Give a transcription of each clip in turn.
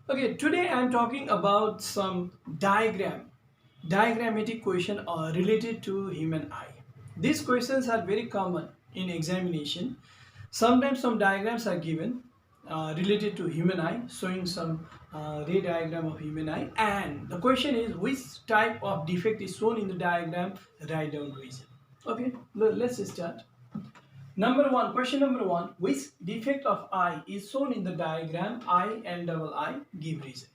Okay, today I'm talking about some diagrammatic question related to human eye. These questions are very common in examination. Sometimes some diagrams are given related to human eye, showing some ray diagram of human eye, and the question is which type of defect is shown in the diagram. Write down reason. Okay, let's start. Question number one, which defect of eye is shown in the diagram I and double I? Give reason.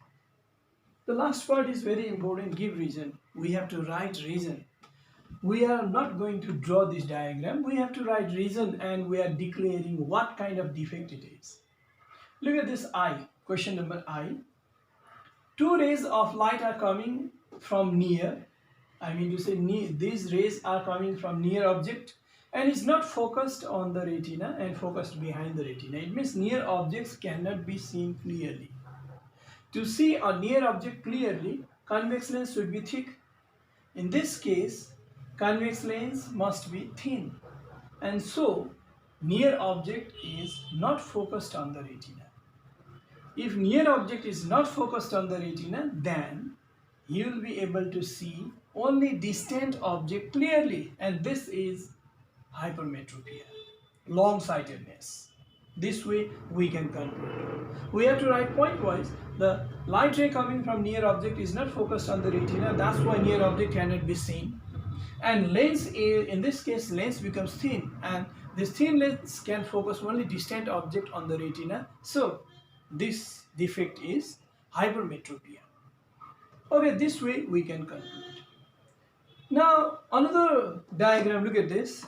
The last part is very important, give reason. We have to write reason. We are not going to draw this diagram, we have to write reason and we are declaring what kind of defect it is. Look at this I, question number I. Two rays of light are coming from near, I mean to say these rays are coming from near object and is not focused on the retina and focused behind the retina. It means near objects cannot be seen clearly. To see a near object clearly, convex lens should be thick. In this case, convex lens must be thin. And so, near object is not focused on the retina. If near object is not focused on the retina, then you will be able to see only distant object clearly, and this is hypermetropia, long-sightedness. This way we can conclude. We have to write point-wise. The light ray coming from near object is not focused on the retina, that's why near object cannot be seen. And lens, in this case, lens becomes thin, and this thin lens can focus only distant object on the retina. So this defect is hypermetropia. Okay, this way we can conclude. Now another diagram, look at this.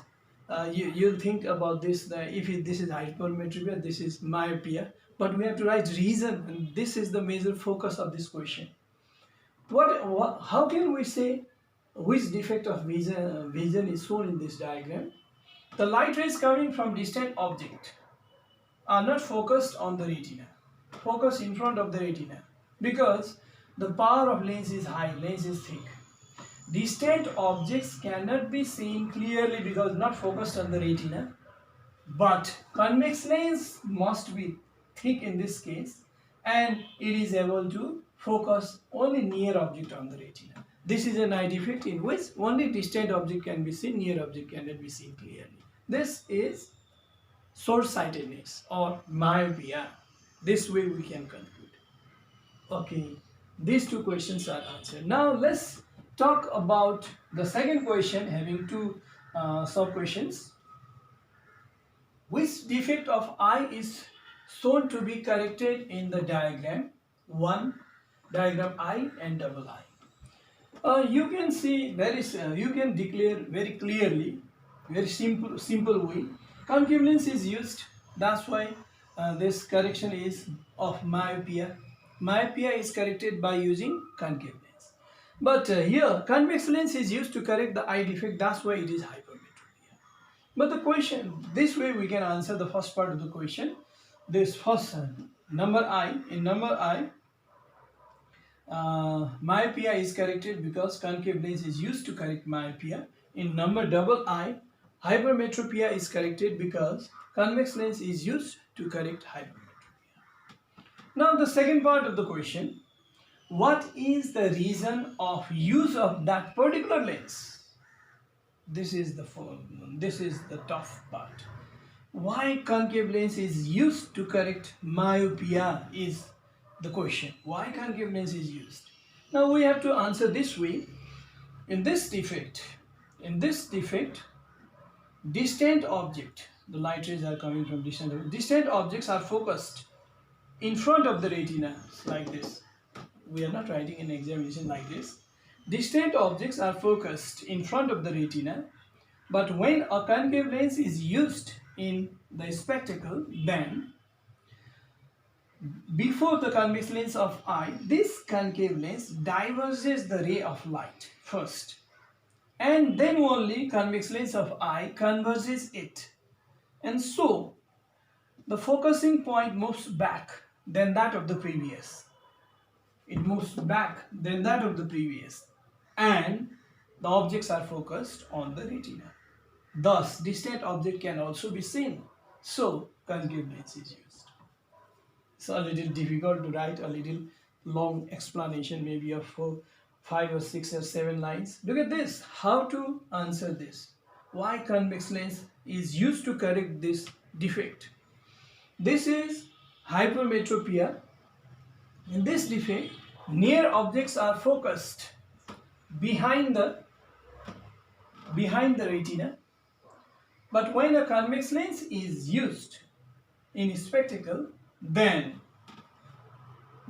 You'll think about this, this is hypermetropia, this is myopia, but we have to write reason, and this is the major focus of this question. How can we say which defect of vision is shown in this diagram? The light rays coming from distant object are not focused on the retina, focus in front of the retina, because the power of lens is high, lens is thick. Distant objects cannot be seen clearly because not focused on the retina, but convex lens must be thick in this case, and it is able to focus only near object on the retina. This is an eye defect in which only distant object can be seen, near object cannot be seen clearly. This is short-sightedness or myopia. This way we can conclude. Okay, these two questions are answered. Now let's talk about the second question having two sub questions. Which defect of eye is shown to be corrected in the diagram 1, diagram I and double I? You can see you can declare very clearly, very simple way. Concave lens is used, that's why this correction is of myopia. Myopia is corrected by using concave lens. But here convex lens is used to correct the eye defect, that's why it is hypermetropia. But the question, this way we can answer the first part of the question. This first number I, in number I, myopia is corrected because concave lens is used to correct myopia. In number double I, hypermetropia is corrected because convex lens is used to correct hypermetropia. Now the second part of the question, what is the reason of use of that particular lens? This is the tough part. Why concave lens is used to correct myopia is the question. Why concave lens is used? Now we have to answer this way. In this defect, distant object, the light rays are coming from distant objects are focused in front of the retina like this. We are not writing an examination like this. Distant objects are focused in front of the retina, but when a concave lens is used in the spectacle, then before the convex lens of eye, this concave lens diverges the ray of light first, and then only convex lens of eye converges it, and so the focusing point moves back than that of the previous. It moves back than that of the previous, and the objects are focused on the retina. Thus, distant object can also be seen. So, concave lens is used. it's a little difficult to write a little long explanation, maybe of 5 or 6 or 7 lines. Look at this, how to answer this. Why convex lens is used to correct this defect. This is hypermetropia. In this defect, near objects are focused behind the retina, but when a convex lens is used in spectacle, then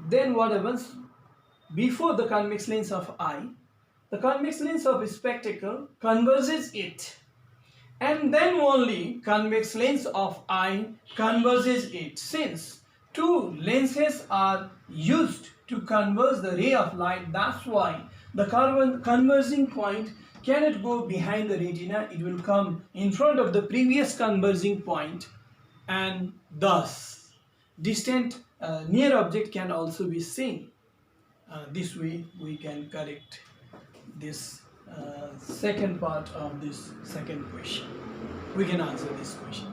what happens? Before the convex lens of eye, the convex lens of spectacle converges it, and then only convex lens of eye converges it. Since two lenses are used to converge the ray of light, that's why the converging point cannot go behind the retina, it will come in front of the previous converging point, and thus distant near object can also be seen. This way we can correct this second part of this second question. We can answer this question.